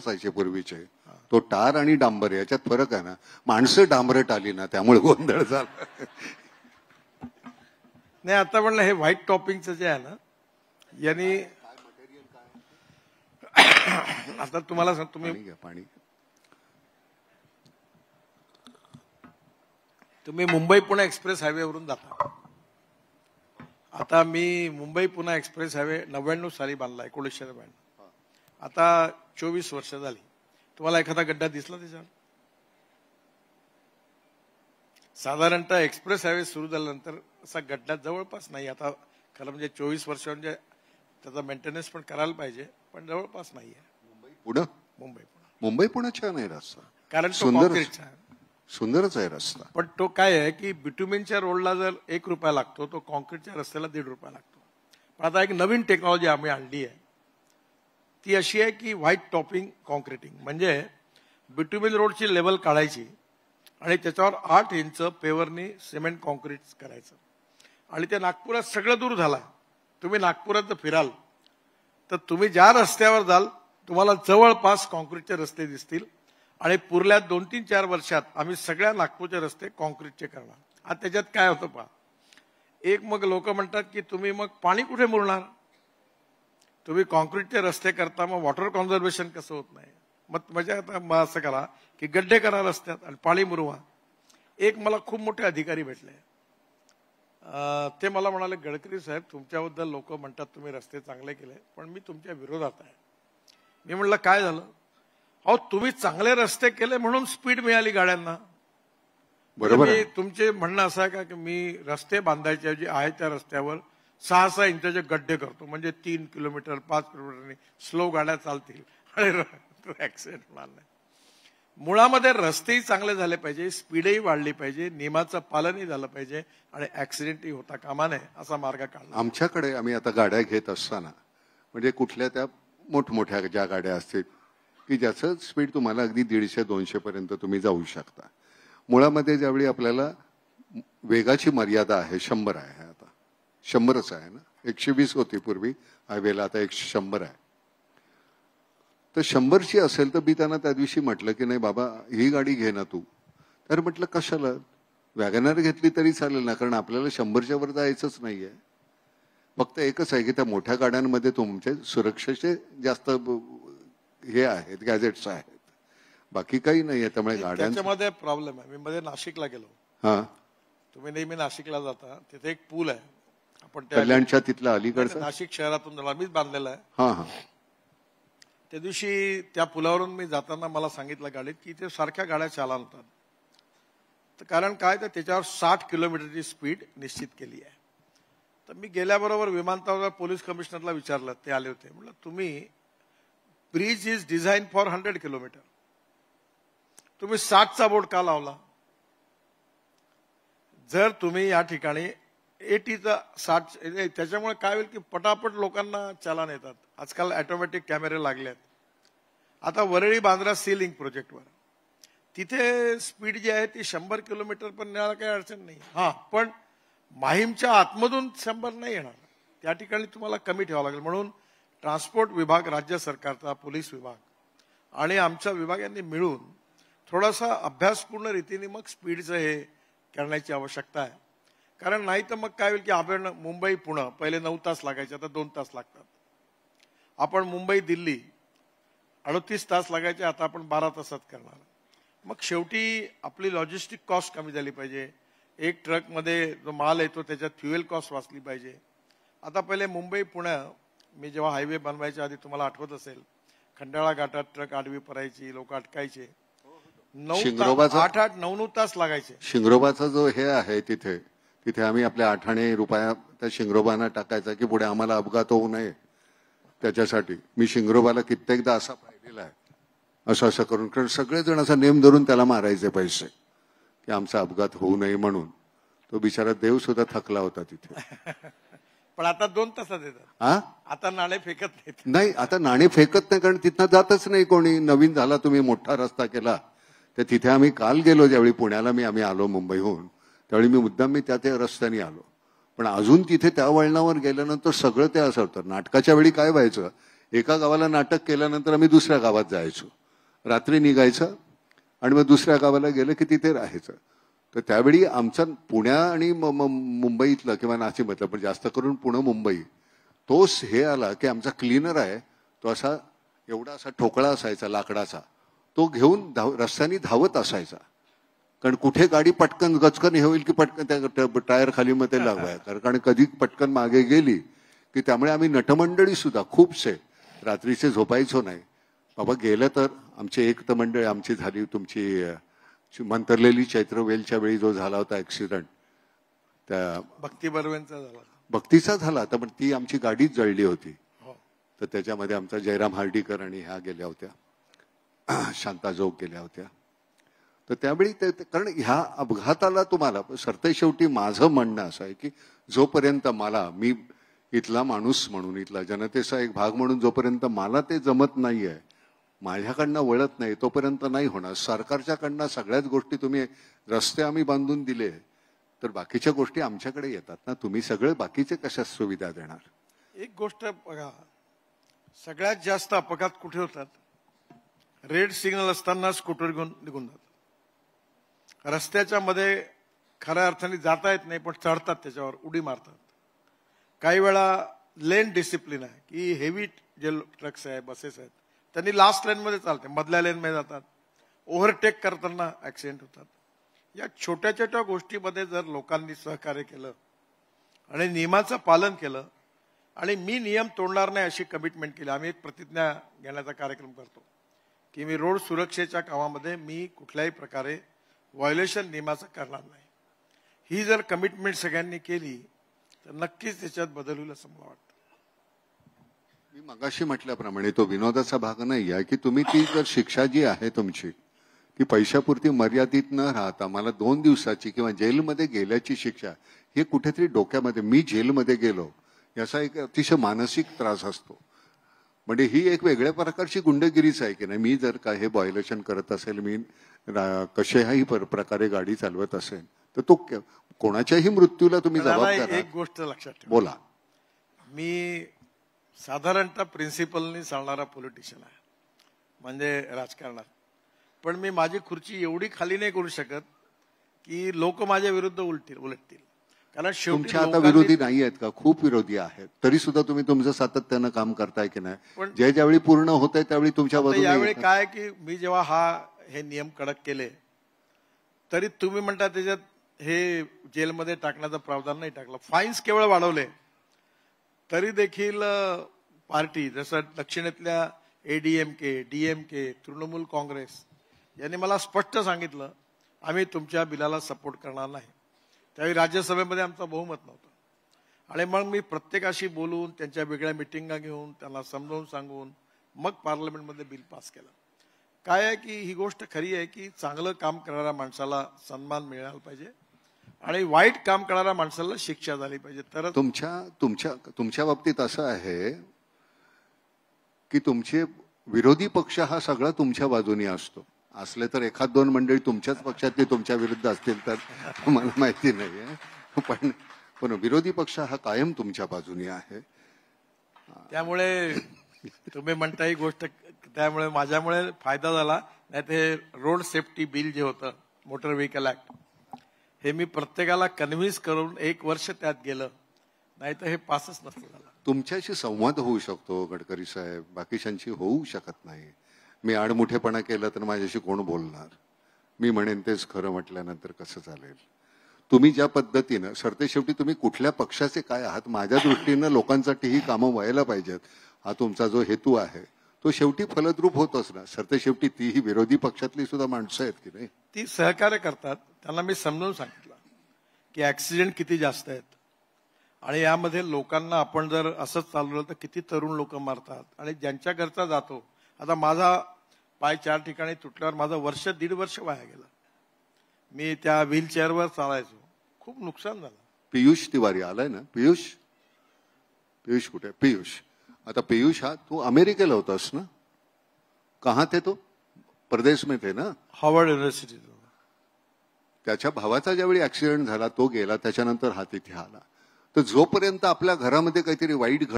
असायचे पूर्वीचे. तो टार आणि डांबर याच्यात फरक आहे ना. माणसं डांबरट आली ना त्यामुळे गोंधळ झाला. नाही आता म्हणलं हे व्हाईट टॉपिंगचं जे आहे ना यांनी आता तुम्हाला सांग पाणी तुम्ही मुंबई पुणे एक्सप्रेस हायवेवरून जाता. आता मी मुंबई पुणे एक्सप्रेस हायवे 99 साली बांधला 1992. आता 24 वर्ष झाली. तुम्हाला एखादा गड्डा दिसला त्याच्यावर? साधारणतः एक्सप्रेस हायवे सुरू झाल्यानंतर असा गड्डा जवळपास नाही. आता खरं म्हणजे 24 वर्ष म्हणजे त्याचा मेंटेनन्स पण करायला पाहिजे पण जवळपास नाहीये. मुंबई पुणे छान आहे रस्ता. कारण सुंदरच आहे रस्ता. पण तो काय आहे की बिट्युमिनच्या रोडला जर ₹1 लागतो तो कॉन्क्रीटच्या रस्त्याला ₹1.5 लागतो. पण आता एक नवीन टेक्नॉलॉजी आम्ही आणली आहे ती अशी आहे की व्हाईट टॉपिंग कॉन्क्रीटिंग. म्हणजे बिट्युमिन रोडची लेवल काढायची आणि त्याच्यावर 8 इंच पेवरनी सिमेंट कॉन्क्रीट करायचं आणि ते नागपुरात सगळं दूर झालं. तुम्ही नागपुरात जर फिराल तर तुम्ही ज्या रस्त्यावर जाल तुम्हाला जवळपास कॉन्क्रीटचे रस्ते दिसतील आणि पुरल्या 2-3-4 वर्षात आम्ही सगळ्या नागपूरचे रस्ते कॉन्क्रीटचे करणार. आता त्याच्यात काय होतं पहा. एक मग लोक म्हणतात की तुम्ही मग पाणी कुठे मुरणार. तुम्ही कॉन्क्रीटचे रस्ते करता मग वॉटर कॉन्झर्वेशन कसं होत नाही. मग असं करा की गड्डे करा रस्त्यात आणि पाणी मुरवा. एक मला खूप मोठे अधिकारी भेटले. ते मला म्हणाले गडकरी साहेब तुमच्याबद्दल लोक म्हणतात तुम्ही रस्ते चांगले केले पण मी तुमच्या विरोधात आहे. मी म्हणलं काय झालं. अहो तुम्ही चांगले रस्ते केले म्हणून स्पीड मिळाली गाड्यांना. बरोबर. तुमचे म्हणणं असं आहे का की मी रस्ते बांधायच्या ऐवजी आहे त्या रस्त्यावर 6-6 इंचाचे गड्डे करतो म्हणजे 3 किलोमीटर 5 किलोमीटरनी स्लो गाड्या चालतील आणि ऍक्सिडेंट होणार नाही. मुळामध्ये रस्तेही चांगले झाले पाहिजे स्पीडही वाढली पाहिजे नियमाचं पालनही झालं पाहिजे आणि ऍक्सिडेंटही होता कामा नये असा मार्ग काढला. आमच्याकडे आम्ही आता गाड्या घेत असताना म्हणजे कुठल्या त्या मोठमोठ्या ज्या गाड्या असतील की ज्याचं स्पीड तुम्हाला अगदी 150-200 पर्यंत तुम्ही जाऊ शकता. मुळामध्ये ज्यावेळी आपल्याला वेगाची मर्यादा आहे 100 आहे. आता 100च आहे ना. 120 होती पूर्वी हायवेला आता 100 आहे. तर 100ची असेल तर मी त्यांना त्या दिवशी म्हटलं की नाही बाबा ही गाडी घे ना तू. तर म्हटलं कशाला वॅगनर घेतली तरी चालेल ना कारण आपल्याला 100च्या वर जायचंच नाहीये. फक्त एकच आहे की त्या मोठ्या गाड्यांमध्ये तुमचे सुरक्षेचे जास्त हे आहेत गॅजेट्स आहेत बाकी काही नाहीये. त्यामुळे गाड्यांमध्ये प्रॉब्लेम आहे. मी मध्ये नाशिकला गेलो. हा तुम्ही नेहमी नाशिकला जाता तिथे एक पूल आहे. आपण कल्याणच्या तिथला अलीकडचा नाशिक शहरातून जाणार मीच बांधलेला आहे. हा त्या दिवशी त्या पुलावरून मी जाताना मला सांगितलं गाडीत की इथे सारख्या गाड्या चालन होतात. तर कारण काय तर त्याच्यावर 60 किलोमीटरची स्पीड निश्चित केली आहे. तर मी गेल्याबरोबर विमानतळावर पोलीस कमिशनरला विचारलं ते आले होते. म्हटलं तुम्ही bridge is design for 100 kilometre तुम्ही 60चा बोर्ड का लावला. जर तुम्ही या ठिकाणी 80चा 60 त्याच्यामुळे काय होईल की पटापट लोकांना चालान येतात. आजकाल ऑटोमॅटिक कॅमेरे लागले आहेत. आता वरळी बांद्रा सी लिंक प्रोजेक्टवर तिथे स्पीड जी आहे ती 100 किलोमीटर पण न्यायला काही अडचण नाही. हा पण माहीमच्या आतमधून 100 नाही येणार. त्या ठिकाणी तुम्हाला कमी ठेवावं लागेल. म्हणून ट्रान्सपोर्ट विभाग राज्य सरकारचा पोलीस विभाग आणि आमच्या विभाग यांनी मिळून थोडासा अभ्यासपूर्ण रीतीने मग स्पीडचं हे करण्याची आवश्यकता आहे. कारण नाही तर मग काय होईल की आपण मुंबई पुणे पहिले 9 तास लागायचे आता 2 तास लागतात. आपण मुंबई दिल्ली 38 तास लागायचे आता आपण 12 तासात करणार. मग शेवटी आपली लॉजिस्टिक कॉस्ट कमी झाली पाहिजे. एक ट्रकमध्ये जो माल येतो त्याच्यात फ्युएल कॉस्ट वाचली पाहिजे. आता पहिले मुंबई पुणे मी जेव्हा हायवे बनवायच्या आधी तुम्हाला आठवत असेल खंडाळा घाटात ट्रक आडवी पडायची लोक अटकायचे 8-9 तास लागायचे. शिंगरोबाचा जो हे आहे तिथे आम्ही आपल्या 8 आणे रुपया त्या शिंगरोबांना टाकायचा की पुढे आम्हाला अपघात होऊ नये त्याच्यासाठी. मी शिंगरोबाला कित्येकदा असा पाहिलेला आहे असं करून कारण सगळेजण असा नेम धरून त्याला मारायचे पैसे की आमचा अपघात होऊ नये म्हणून. तो बिचारा देव सुद्धा थकला होता तिथे. पण आता 2 तासात येतात. आता नाणे फेकत नाही आता नाणे फेकत नाही कारण तिथनं जातच नाही कोणी. नवीन झाला तुम्ही मोठा रस्ता केला तर तिथे आम्ही काल गेलो ज्यावेळी पुण्याला आम्ही आलो मुंबईहून त्यावेळी मुद्दाम त्या रस्त्याने आलो. पण अजून तिथे त्या वळणावर गेल्यानंतर सगळं ते असं होतं. नाटकाच्या वेळी काय व्हायचं एका गावाला नाटक केल्यानंतर आम्ही दुसऱ्या गावात जायचो, रात्री निघायचं आणि मग दुसऱ्या गावाला गेलं की तिथे राहायचं. तर त्यावेळी आमचा पुण्या आणि मुंबईतलं किंवा नाशिकमधलं, पण जास्त करून पुणे मुंबई, तोच हे आला की आमचा क्लीनर आहे तो असा एवढा असा ठोकळा असायचा लाकडाचा, तो घेऊन रस्त्याने धावत असायचा. कारण कुठे गाडी पटकन गचकन हे होईल की पटकन त्या टायर खाली मध्ये लागवाय, कारण कधी पटकन मागे गेली की त्यामुळे आम्ही नटमंडळी सुद्धा खूपसे रात्रीचे झोपायचो नाही. बाबा गेलं तर आमची एक तर मंडळी आमची झाली, तुमची मंतरलेली चैत्रवेलच्या वेळी जो झाला होता ऍक्सिडेंट, त्या भक्ती बर्वेंचा झाला, भक्तीचा झाला होता, पण ती आमची गाडीच जळली होती. तर त्याच्यामध्ये आमचा जयराम हार्डीकर आणि ह्या गेल्या होत्या, शांता जोग गेल्या होत्या. तर त्यावेळी कारण ह्या अपघाताला तुम्हाला सरतेशेवटी माझं म्हणणं असं आहे की जोपर्यंत मी इथला माणूस म्हणून, इथला जनतेचा एक भाग म्हणून जोपर्यंत मला ते जमत नाहीये, माझ्याकडनं वळत नाही, तोपर्यंत नाही होणार. सरकारच्याकडनं सगळ्याच गोष्टी, तुम्ही रस्ते आम्ही बांधून दिले तर बाकीच्या गोष्टी आमच्याकडे येतात ना, तुम्ही सगळे बाकीचे कशा सुविधा देणार? एक गोष्ट बघा, सगळ्यात जास्त अपघात कुठे होतात? रेड सिग्नल असताना स्कूटर घेऊन निघून जातात, रस्त्याच्या मध्ये खऱ्या अर्थाने जाता येत नाही पण चढतात त्याच्यावर, उडी मारतात. काही वेळा लेन डिसिप्लिन आहे की हेवी जे ट्रक्स आहे, बसेस आहेत, त्यांनी लास्ट लेन मध्ये चालते, मधल्या लेन मध्ये जातात, ओव्हरटेक करताना ऍक्सिडेंट होतात. या छोट्या छोट्या गोष्टीमध्ये जर लोकांनी सहकार्य केलं आणि नियमाचं पालन केलं, आणि मी नियम तोडणार नाही अशी कमिटमेंट केली. आम्ही एक प्रतिज्ञा घेण्याचा कार्यक्रम करतो की मी रोड सुरक्षेच्या कामामध्ये मी कुठल्याही प्रकारे व्हायोलेशन नियमाचं करणार नाही. ही जर कमिटमेंट सगळ्यांनी केली तर नक्कीच त्याच्यात बदल होईल असं मला वाटतं. मी मगाशी म्हटल्याप्रमाणे तो विनोदाचा भाग नाही आहे की तुम्ही ती जर शिक्षा जी आहे तुमची ती पैशापुरती मर्यादित न राहता मला 2 दिवसाची किंवा जेलमध्ये गेल्याची शिक्षा, हे कुठेतरी डोक्यामध्ये, मी जेलमध्ये गेलो याचा एक अतिशय मानसिक त्रास असतो. म्हणजे ही एक वेगळ्या प्रकारची गुंडगिरीच आहे की नाही. मी जर का हे व्हायोलेशन करत असेल, मी कशाही प्रकारे गाडी चालवत असेल तर तो कोणाच्याही मृत्यूला तुम्ही जबाबदार. एक गोष्ट लक्षात ठेवा, बोला. मी साधारणतः प्रिन्सिपलनी चालणारा पॉलिटिशियन आहे, म्हणजे राजकारणात. पण मी माझी खुर्ची एवढी खाली नाही करू शकत की लोक माझ्या विरुद्ध उलटतील. कारण तुमच्या आता विरोधी नाही आहेत का? खूप विरोधी आहेत, तरी सुद्धा तुम्ही तुमचं सातत्यानं काम करताय की नाही? पण ज्यावेळी पूर्ण होत आहे त्यावेळी तुमच्या बाजूने. यावेळी काय की मी जेव्हा हे नियम कडक केले तरी तुम्ही म्हणता त्याच्यात हे जेलमध्ये टाकण्याचा प्रावधान नाही टाकला, फाईन्स केवळ वाढवले. तरी देखील पार्टी जसं दक्षिणेतल्या ADMK, DMK, तृणमूल काँग्रेस यांनी मला स्पष्ट सांगितलं आम्ही तुमच्या बिलाला सपोर्ट करणार नाही. त्यावेळी राज्यसभेमध्ये आमचं बहुमत नव्हतं, आणि मग मी प्रत्येकाशी बोलून, त्यांच्या वेगळ्या मिटिंगा घेऊन, त्यांना समजावून सांगून मग पार्लमेंटमध्ये बिल पास केलं. काय आहे की ही गोष्ट खरी आहे की चांगलं काम करणाऱ्या माणसाला सन्मान मिळाला पाहिजे आणि वाईट काम करणाऱ्या माणसाला शिक्षा झाली पाहिजे. तर तुमच्या बाबतीत असं आहे की तुमचे विरोधी पक्ष हा सगळा तुमच्या बाजूने असतो. असले तर 1-2 मंडळी तुमच्याच पक्षातले तुमच्या विरुद्ध असतील तर मला माहिती नाहीये, पण विरोधी पक्ष हा कायम तुमच्या बाजूने आहे. त्यामुळे तुम्ही म्हणता ही गोष्ट, त्यामुळे माझ्यामुळे फायदा झाला. नाही ते रोड सेफ्टी बिल जे होतं, मोटर व्हेकल ऍक्ट, हे मी प्रत्येकाला कन्व्हिन्स करून 1 वर्ष त्यात गेलं, नाही तर हे पासच नसतं झालं. तुमच्याशी संवाद होऊ शकतो गडकरी साहेब, बाकीच्यांशी होऊ शकत नाही. मी आडमुठेपणा केला तर माझ्याशी कोण बोलणार? मी म्हणेन तेच खरं म्हटल्यानंतर कसं चालेल? तुम्ही ज्या पद्धतीनं, सरतेशेवटी तुम्ही कुठल्या पक्षाचे काय आहात, माझ्या दृष्टीनं लोकांसाठी ही कामं व्हायला पाहिजेत, हा तुमचा जो हेतू आहे तो शेवटी फलद्रूप होतोच ना. सरतेशेवटी तीही विरोधी पक्षातली सुद्धा माणसं आहेत की नाही, ती सहकार्य करतात. त्यांना मी समजावून सांगितलं की ऍक्सिडेंट किती जास्त आहेत आणि यामध्ये लोकांना आपण जर असंच चालवलं तर किती तरुण लोक मारतात, आणि ज्यांच्या घरचा जातो. आता माझा पाय 4 ठिकाणी तुटल्यावर माझं 1.5 वर्ष वाया गेलं. मी त्या व्हीलचेअरवर चालायचो, खूप नुकसान झालं. पियुष तिवारी आलाय ना? पियुष कुठे? पियुष, आता पियुष हा तू अमेरिकेला होतास ना? कहा थे तो? परदेश में थे ना? Harvard university. त्याच्या भावाचा ज्यावेळी ऍक्सिडेंट झाला तो गेला, त्याच्यानंतर हा तिथे आला. तर जोपर्यंत आपल्या घरामध्ये काहीतरी वाईट